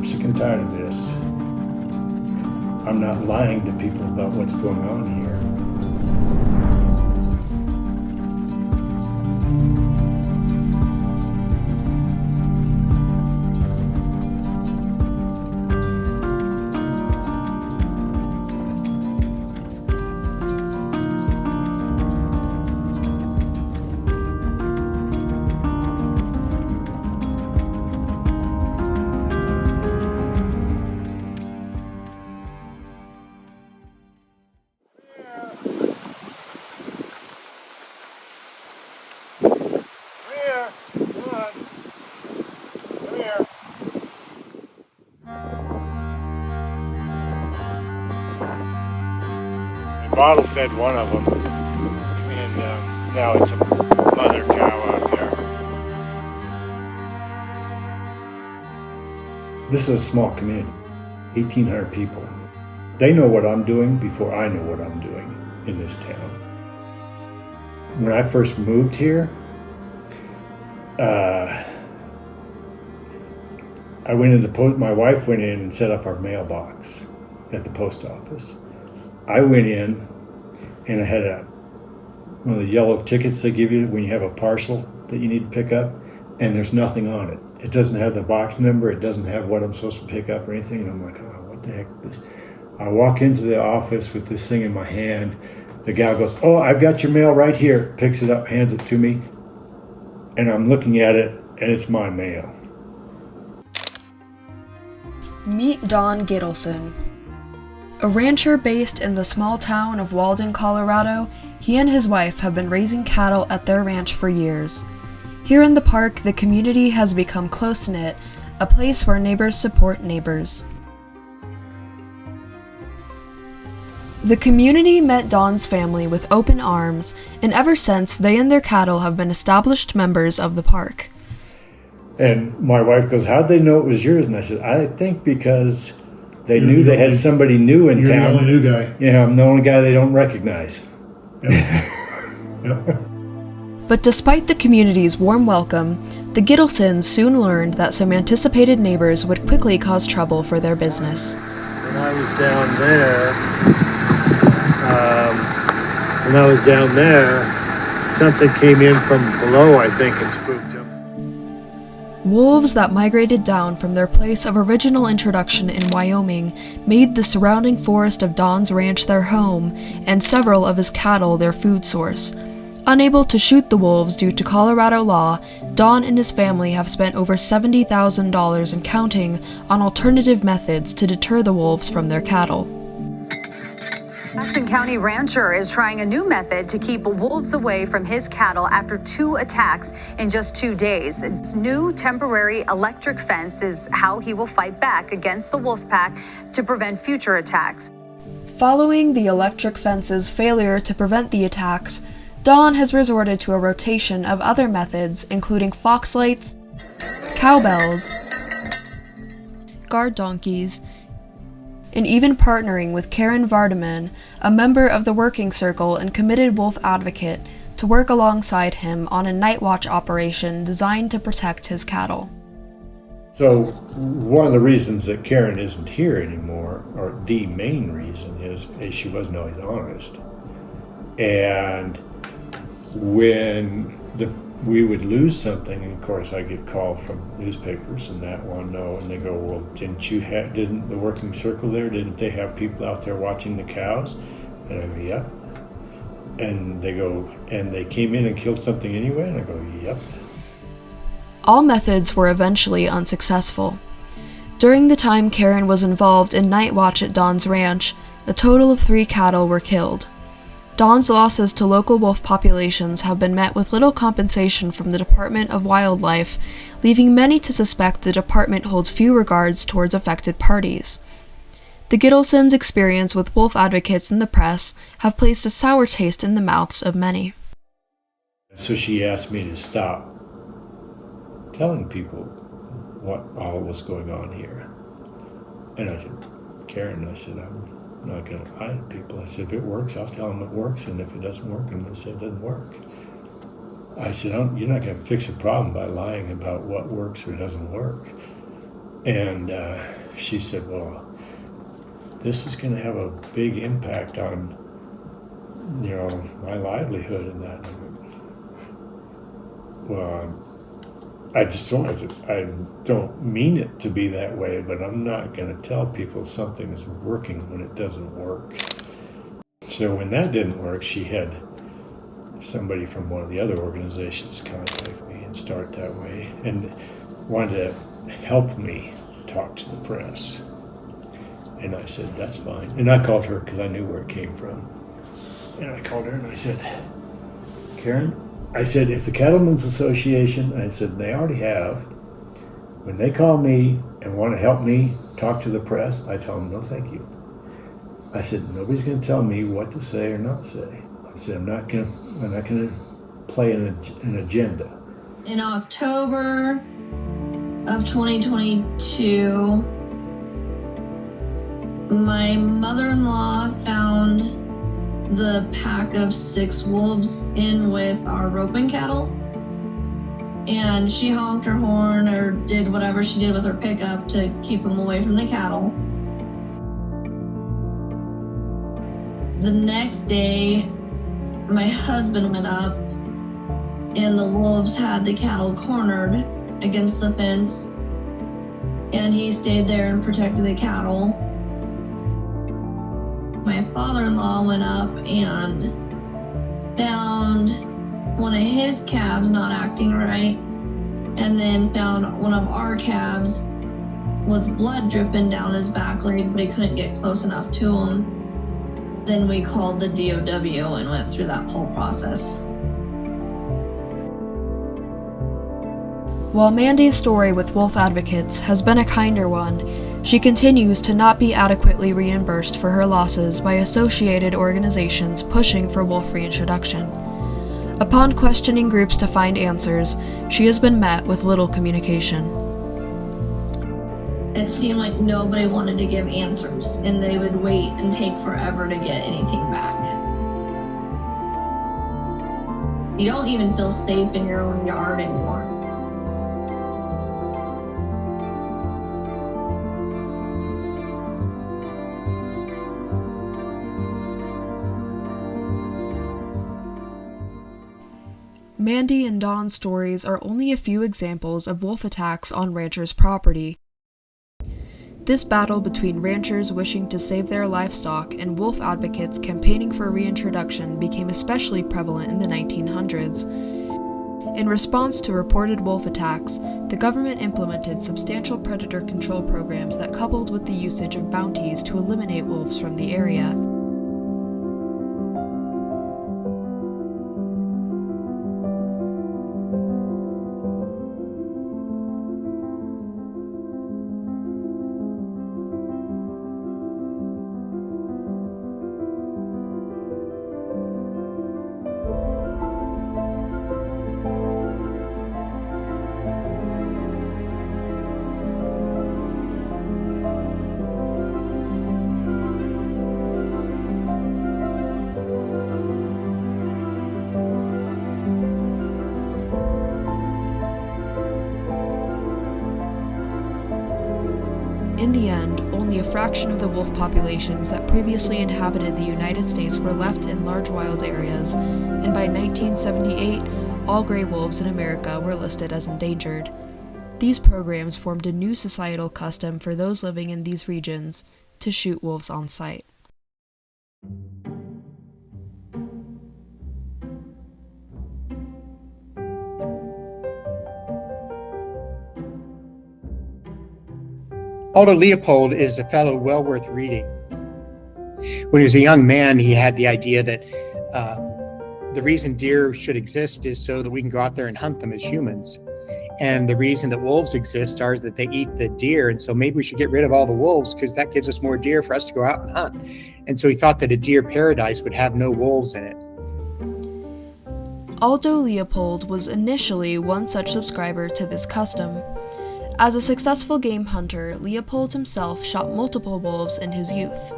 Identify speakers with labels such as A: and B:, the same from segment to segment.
A: sick and tired of this. I'm not lying to people about what's going on here. Bottle fed one of them, and now it's a mother cow out there. This is a small community, 1,800 people. They know what I'm doing before I know what I'm doing in this town. When I first moved here, I went into my wife went in and set up our mailbox at the post office. I went in and I had one of the yellow tickets they give you when you have a parcel that you need to pick up, and there's nothing on it. It doesn't have the box number, it doesn't have what I'm supposed to pick up or anything, and I'm like, oh, what the heck is this? I walk into the office with this thing in my hand. The gal goes, oh, I've got your mail right here, picks it up, hands it to me, and I'm looking at it, and it's my mail.
B: Meet Don Gittleson. A rancher based in the small town of Walden, Colorado, he and his wife have been raising cattle at their ranch for years. Here in the park, the community has become close-knit, a place where neighbors support neighbors. The community met Don's family with open arms, and ever since, they and their cattle have been established members of the park.
A: And my wife goes, how'd they know it was yours? And I said, I think because they knew they had somebody new in town.
C: You're the only new guy.
A: Yeah, I'm the only guy they don't recognize.
C: Yep.
B: But despite the community's warm welcome, the Gittlesons soon learned that some anticipated neighbors would quickly cause trouble for their business.
A: When I was down there, something came in from below, I think, and spooked them.
B: Wolves that migrated down from their place of original introduction in Wyoming made the surrounding forest of Don's ranch their home and several of his cattle their food source. Unable to shoot the wolves due to Colorado law, Don and his family have spent over $70,000 and counting on alternative methods to deter the wolves from their cattle.
D: Jackson County rancher is trying a new method to keep wolves away from his cattle after 2 attacks in just 2 days. This new temporary electric fence is how he will fight back against the wolf pack to prevent future attacks.
B: Following the electric fence's failure to prevent the attacks, Don has resorted to a rotation of other methods, including fox lights, cowbells, guard donkeys, and even partnering with Karen Vardaman, a member of the Working Circle and committed wolf advocate, to work alongside him on a night watch operation designed to protect his cattle.
A: So one of the reasons that Karen isn't here anymore, or the main reason, is she wasn't always honest. And when we would lose something, and of course I get called from newspapers and that one, no, and they go, well, didn't the Working Circle there, didn't they have people out there watching the cows? And I go, yep. And they go, and they came in and killed something anyway? And I go, yep.
B: All methods were eventually unsuccessful. During the time Karen was involved in night watch at Don's ranch, a total of 3 cattle were killed. Don's losses to local wolf populations have been met with little compensation from the Department of Wildlife, leaving many to suspect the department holds few regards towards affected parties. The Gittlesons' experience with wolf advocates in the press have placed a sour taste in the mouths of many.
A: So she asked me to stop telling people what all was going on here. And I said, Karen, I'm not going to lie to people. I said, if it works, I'll tell them it works, and if it doesn't work, I'm going to say it doesn't work. I said, you're not going to fix a problem by lying about what works or doesn't work. And she said, well, this is going to have a big impact on, my livelihood and that. Well, I just realized that I don't mean it to be that way, but I'm not going to tell people something is working when it doesn't work. So when that didn't work, she had somebody from one of the other organizations contact me and start that way, and wanted to help me talk to the press. And I said, that's fine. And I called her because I knew where it came from. And I called her and I said, Karen, I said, if the Cattlemen's Association, I said, they already have, when they call me and want to help me talk to the press, I tell them, no, thank you. I said, nobody's going to tell me what to say or not say. I said, I'm not going to play an agenda.
C: In October of 2022, my mother-in-law found the pack of 6 wolves in with our roping cattle, and she honked her horn or did whatever she did with her pickup to keep them away from the cattle. The next day, my husband went up and the wolves had the cattle cornered against the fence, and he stayed there and protected the cattle. My father-in-law went up and found one of his calves not acting right, and then found one of our calves with blood dripping down his back leg, but he couldn't get close enough to him. Then we called the DOW and went through that whole process.
B: While Mandy's story with wolf advocates has been a kinder one, she continues to not be adequately reimbursed for her losses by associated organizations pushing for wolf reintroduction. Upon questioning groups to find answers, she has been met with little communication.
C: It seemed like nobody wanted to give answers, and they would wait and take forever to get anything back. You don't even feel safe in your own yard anymore.
B: Mandy and Dawn's stories are only a few examples of wolf attacks on ranchers' property. This battle between ranchers wishing to save their livestock and wolf advocates campaigning for reintroduction became especially prevalent in the 1900s. In response to reported wolf attacks, the government implemented substantial predator control programs that coupled with the usage of bounties to eliminate wolves from the area. In the end, only a fraction of the wolf populations that previously inhabited the United States were left in large wild areas, and by 1978, all gray wolves in America were listed as endangered. These programs formed a new societal custom for those living in these regions to shoot wolves on sight.
E: Aldo Leopold is a fellow well worth reading. When he was a young man, he had the idea that the reason deer should exist is so that we can go out there and hunt them as humans. And the reason that wolves exist is that they eat the deer. And so maybe we should get rid of all the wolves because that gives us more deer for us to go out and hunt. And so he thought that a deer paradise would have no wolves in it.
B: Aldo Leopold was initially one such subscriber to this custom. As a successful game hunter, Leopold himself shot multiple wolves in his youth.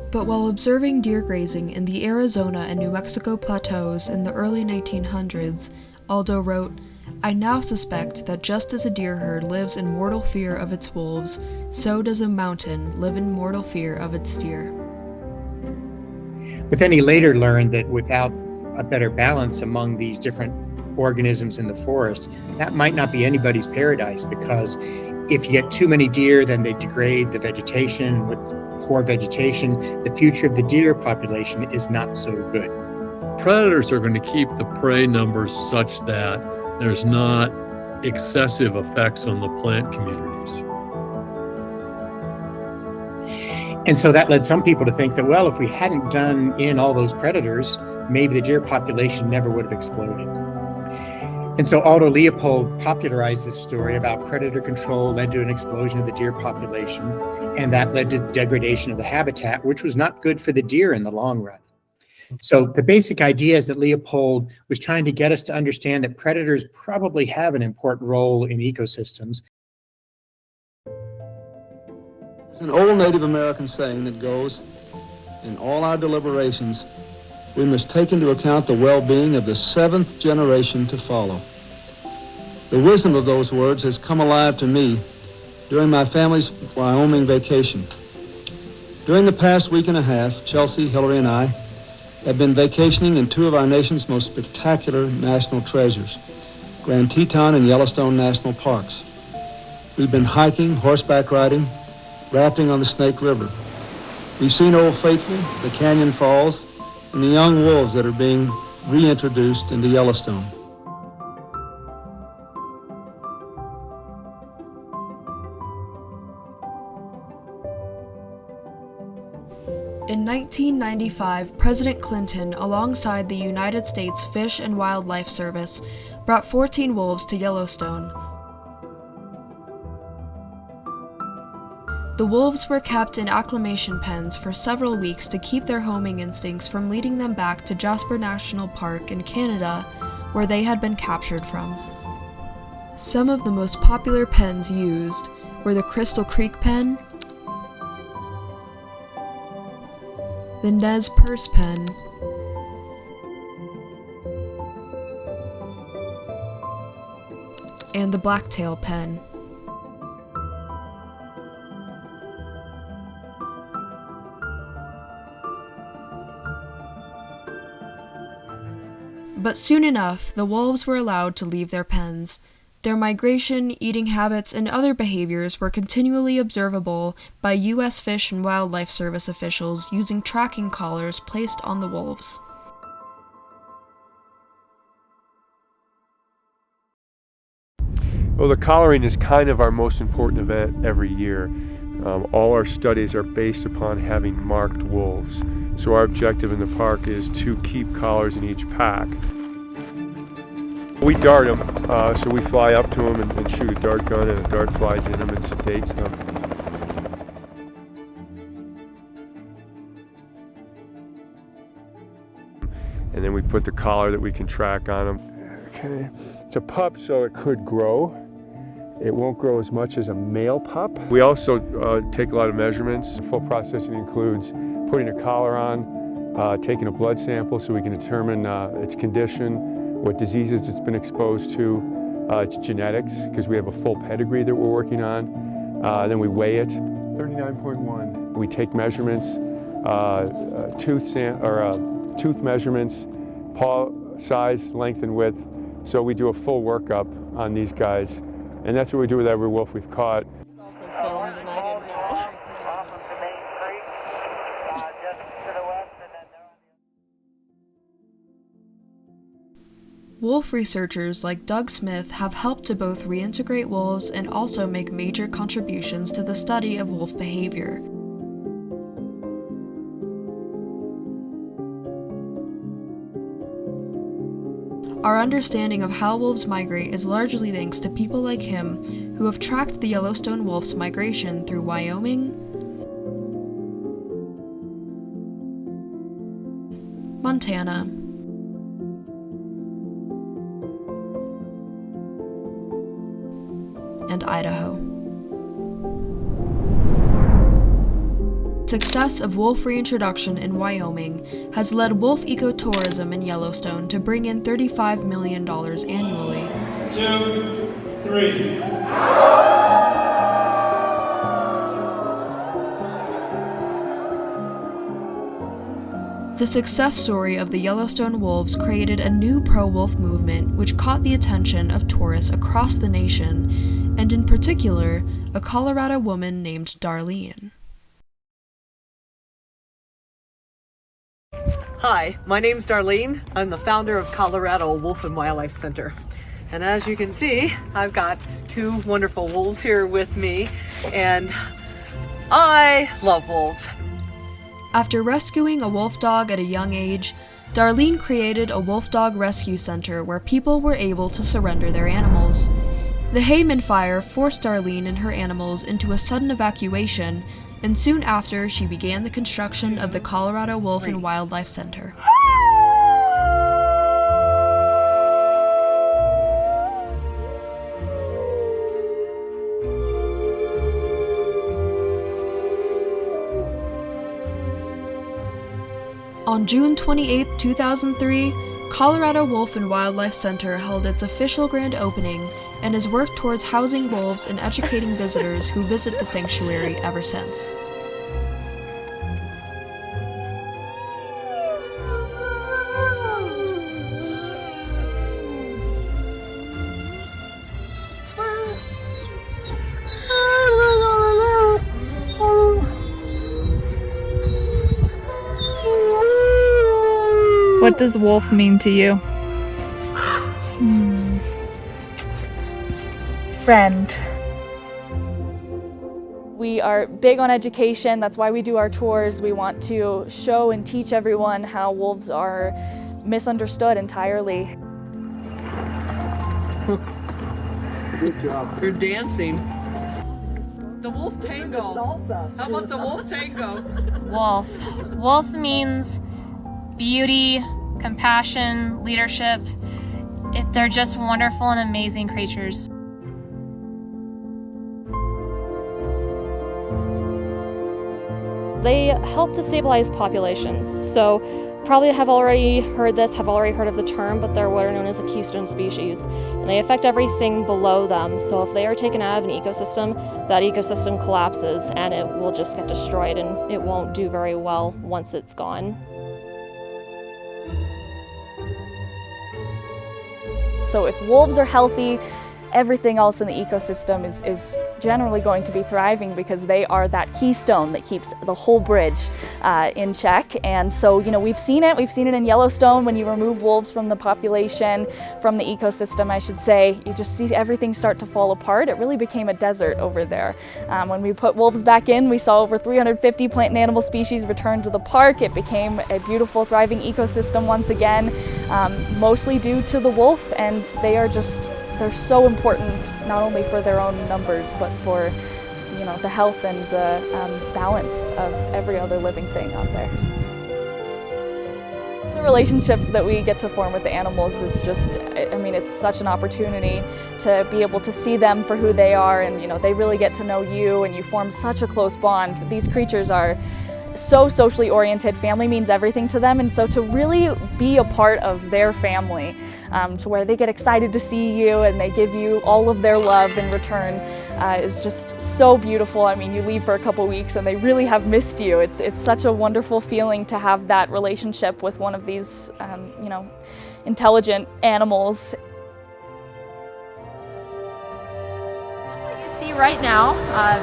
B: But while observing deer grazing in the Arizona and New Mexico plateaus in the early 1900s, Aldo wrote, I now suspect that just as a deer herd lives in mortal fear of its wolves, so does a mountain live in mortal fear of its deer.
E: But then he later learned that without a better balance among these different organisms in the forest, that might not be anybody's paradise, because if you get too many deer, then they degrade the vegetation. With poor vegetation, the future of the deer population is not so good.
F: Predators are going to keep the prey numbers such that there's not excessive effects on the plant communities.
E: And so that led some people to think that, well, if we hadn't done in all those predators, maybe the deer population never would have exploded. And so Aldo Leopold popularized this story about predator control led to an explosion of the deer population, and that led to degradation of the habitat, which was not good for the deer in the long run. So the basic idea is that Leopold was trying to get us to understand that predators probably have an important role in ecosystems.
G: There's an old Native American saying that goes, in all our deliberations, we must take into account the well-being of the seventh generation to follow. The wisdom of those words has come alive to me during my family's Wyoming vacation. During the past week and a half, Chelsea, Hillary, and I have been vacationing in two of our nation's most spectacular national treasures, Grand Teton and Yellowstone National Parks. We've been hiking, horseback riding, rafting on the Snake River. We've seen Old Faithful, the Canyon Falls, and the young wolves that are being reintroduced into Yellowstone.
B: In 1995, President Clinton, alongside the United States Fish and Wildlife Service, brought 14 wolves to Yellowstone. The wolves were kept in acclimation pens for several weeks to keep their homing instincts from leading them back to Jasper National Park in Canada, where they had been captured from. Some of the most popular pens used were the Crystal Creek pen, the Nez Perce pen, and the Blacktail pen. But soon enough, the wolves were allowed to leave their pens. Their migration, eating habits, and other behaviors were continually observable by U.S. Fish and Wildlife Service officials using tracking collars placed on the wolves.
H: Well, the collaring is kind of our most important event every year. All our studies are based upon having marked wolves. So our objective in the park is to keep collars in each pack. We dart them, so we fly up to them and shoot a dart gun, and a dart flies in them and sedates them. And then we put the collar that we can track on them. Okay, it's a pup, so it could grow. It won't grow as much as a male pup. We also take a lot of measurements. The full processing includes putting a collar on, taking a blood sample so we can determine its condition, what diseases it's been exposed to, its genetics, because we have a full pedigree that we're working on. Then we weigh it, 39.1. We take measurements, tooth measurements, paw size, length, and width. So we do a full workup on these guys. And that's what we do with every wolf we've caught.
B: Wolf researchers like Doug Smith have helped to both reintegrate wolves and also make major contributions to the study of wolf behavior. Our understanding of how wolves migrate is largely thanks to people like him who have tracked the Yellowstone wolf's migration through Wyoming, Montana, and Idaho. The success of wolf reintroduction in Wyoming has led wolf ecotourism in Yellowstone to bring in $35 million annually.
A: 2, 3.
B: The success story of the Yellowstone wolves created a new pro-wolf movement which caught the attention of tourists across the nation, and in particular, a Colorado woman named Darlene.
I: Hi, my name's Darlene. I'm the founder of Colorado Wolf and Wildlife Center. And as you can see, I've got 2 wonderful wolves here with me, and I love wolves.
B: After rescuing a wolf dog at a young age, Darlene created a wolf dog rescue center where people were able to surrender their animals. The Hayman fire forced Darlene and her animals into a sudden evacuation, and soon after she began the construction of the Colorado Wolf and Wildlife Center. On June 28, 2003, Colorado Wolf and Wildlife Center held its official grand opening and has worked towards housing wolves and educating visitors who visit the sanctuary ever since.
J: What does wolf mean to you?
K: Friend. We are big on education. That's why we do our tours. We want to show and teach everyone how wolves are misunderstood entirely.
I: Good job. You're dancing. The wolf tango. Salsa. How about the wolf tango?
J: Wolf. Wolf means beauty, compassion, leadership. They're just wonderful and amazing creatures.
K: They help to stabilize populations. So probably have already heard of the term, but they're what are known as a keystone species. And they affect everything below them. So if they are taken out of an ecosystem, that ecosystem collapses and it will just get destroyed and it won't do very well once it's gone. So if wolves are healthy, everything else in the ecosystem is generally going to be thriving because they are that keystone that keeps the whole bridge in check. And so, we've seen it in Yellowstone. When you remove wolves from the population, from the ecosystem, I should say, you just see everything start to fall apart. It really became a desert over there. When we put wolves back in, we saw over 350 plant and animal species return to the park. It became a beautiful, thriving ecosystem once again, mostly due to the wolf, and they're so important, not only for their own numbers, but for, the health and the balance of every other living thing out there. The relationships that we get to form with the animals is just, it's such an opportunity to be able to see them for who they are, and, they really get to know you, and you form such a close bond. These creatures are so socially oriented. Family means everything to them, and so to really be a part of their family, to where they get excited to see you and they give you all of their love in return, is just so beautiful. You leave for a couple weeks and they really have missed you. It's such a wonderful feeling to have that relationship with one of these, intelligent animals.
L: Just like you see right now,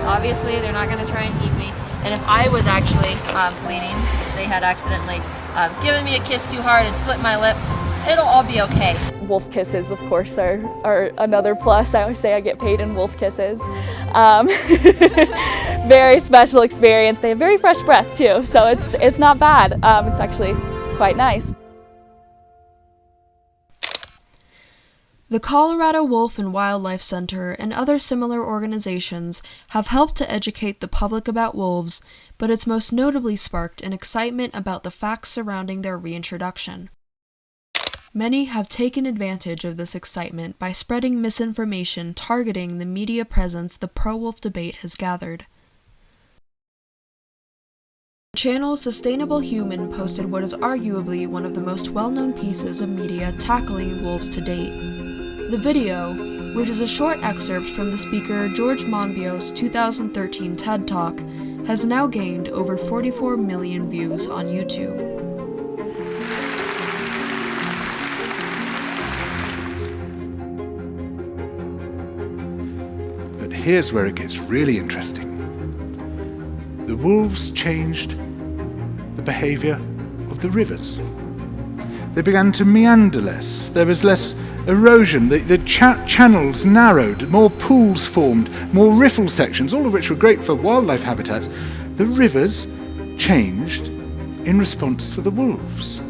L: obviously they're not going to try and eat me. And if I was actually bleeding, they had accidentally given me a kiss too hard and split my lip, it'll all be okay.
K: Wolf kisses, of course, are another plus. I always say I get paid in wolf kisses. Very special experience. They have very fresh breath too, so it's not bad. It's actually quite nice.
B: The Colorado Wolf and Wildlife Center and other similar organizations have helped to educate the public about wolves, but it's most notably sparked an excitement about the facts surrounding their reintroduction. Many have taken advantage of this excitement by spreading misinformation targeting the media presence the pro-wolf debate has gathered. The channel Sustainable Human posted what is arguably one of the most well-known pieces of media tackling wolves to date. The video, which is a short excerpt from the speaker George Monbiot's 2013 TED Talk, has now gained over 44 million views on YouTube.
M: But here's where it gets really interesting. The wolves changed the behavior of the rivers. They began to meander less. There was less erosion. The channels narrowed. More pools formed. More riffle sections, all of which were great for wildlife habitats. The rivers changed in response to the wolves.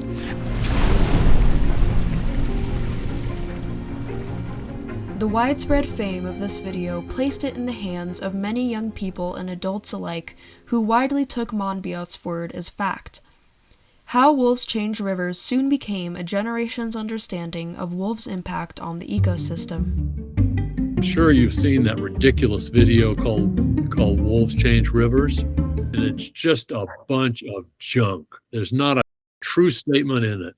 B: The widespread fame of this video placed it in the hands of many young people and adults alike who widely took Monbiot's word as fact. How Wolves Change Rivers soon became a generation's understanding of wolves' impact on the ecosystem.
F: I'm sure you've seen that ridiculous video called Wolves Change Rivers, and it's just a bunch of junk. There's not a true statement in it.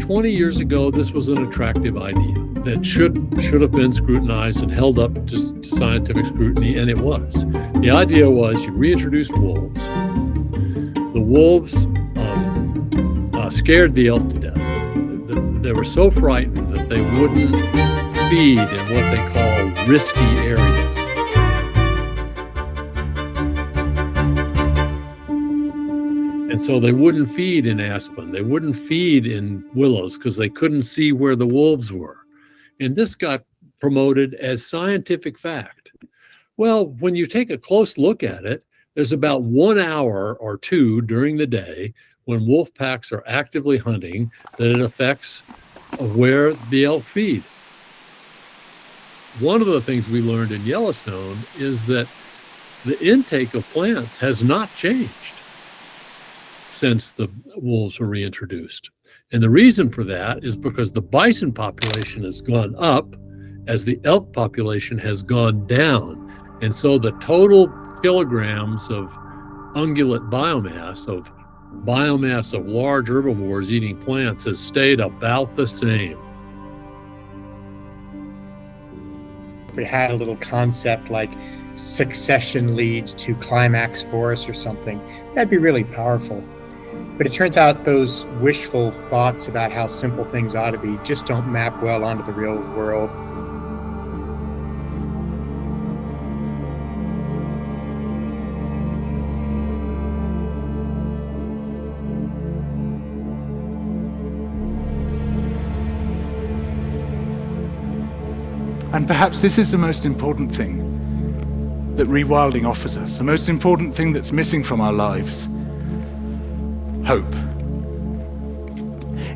F: 20 years ago, this was an attractive idea that should have been scrutinized and held up to scientific scrutiny, and it was. The idea was you reintroduced wolves. The wolves scared the elk to death. They were so frightened that they wouldn't feed in what they call risky areas. And so they wouldn't feed in aspen. They wouldn't feed in willows because they couldn't see where the wolves were. And this got promoted as scientific fact. Well, when you take a close look at it, there's about 1 hour or two during the day when wolf packs are actively hunting that it affects where the elk feed. One of the things we learned in Yellowstone is that the intake of plants has not changed since the wolves were reintroduced. And the reason for that is because the bison population has gone up as the elk population has gone down. And so the total kilograms of ungulate biomass of large herbivores eating plants has stayed about the same.
E: If we had a little concept like succession leads to climax forest or something, that'd be really powerful. But it turns out those wishful thoughts about how simple things ought to be just don't map well onto the real world.
M: And perhaps this is the most important thing that rewilding offers us, the most important thing that's missing from our lives: hope.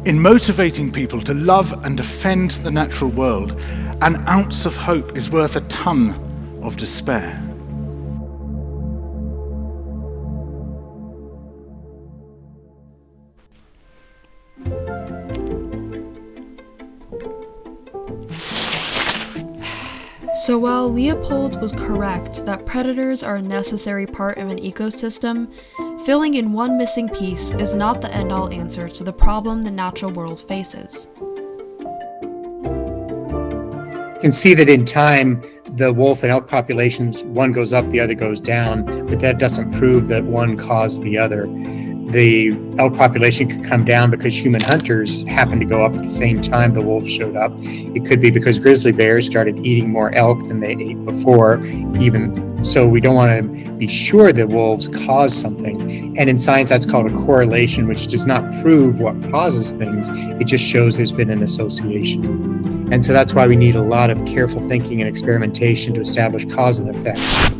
M: In motivating people to love and defend the natural world, an ounce of hope is worth a ton of despair.
B: So while Leopold was correct that predators are a necessary part of an ecosystem, filling in one missing piece is not the end-all answer to the problem the natural world faces.
E: You can see that in time, the wolf and elk populations, one goes up, the other goes down, but that doesn't prove that one caused the other. The elk population could come down because human hunters happened to go up at the same time the wolves showed up. It could be because grizzly bears started eating more elk than they ate before. Even so, we don't want to be sure that wolves cause something. And in science, that's called a correlation, which does not prove what causes things. It just shows there's been an association. And so that's why we need a lot of careful thinking and experimentation to establish cause and effect.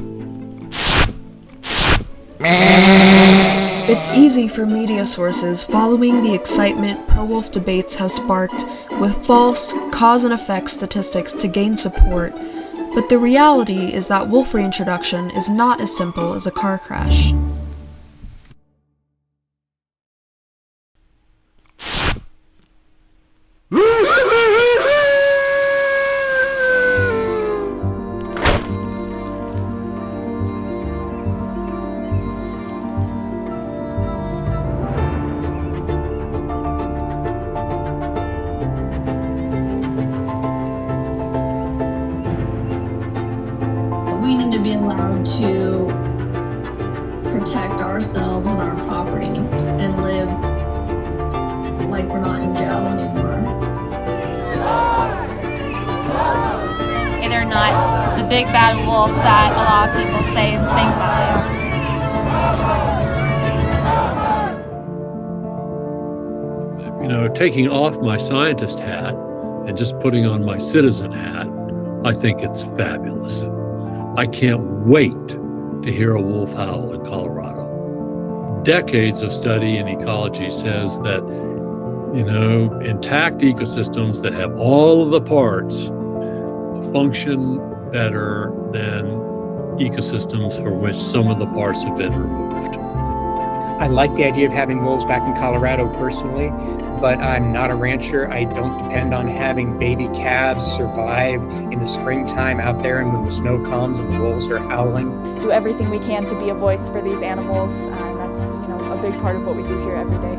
B: It's easy for media sources following the excitement pro-wolf debates have sparked with false cause and effect statistics to gain support, but the reality is that wolf reintroduction is not as simple as a car crash.
C: trying to protect ourselves and our property and live like we're not in jail anymore.
J: They're not the big bad wolf that a lot of people say and think that they are.
F: You know, taking off my scientist hat and just putting on my citizen hat, I think it's fabulous. I can't wait to hear a wolf howl in Colorado. Decades of study in ecology says that, you know, intact ecosystems that have all of the parts function better than ecosystems for which some of the parts have been removed.
E: I like the idea of having wolves back in Colorado personally, but I'm not a rancher. I don't depend on having baby calves survive in the springtime out there and when the snow comes and the wolves are howling.
K: Do everything we can to be a voice for these animals, and that's, you know, a big part of what we do here every day.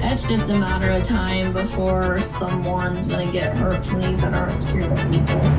C: It's just a matter of time before someone's gonna get hurt from these that aren't scared of people.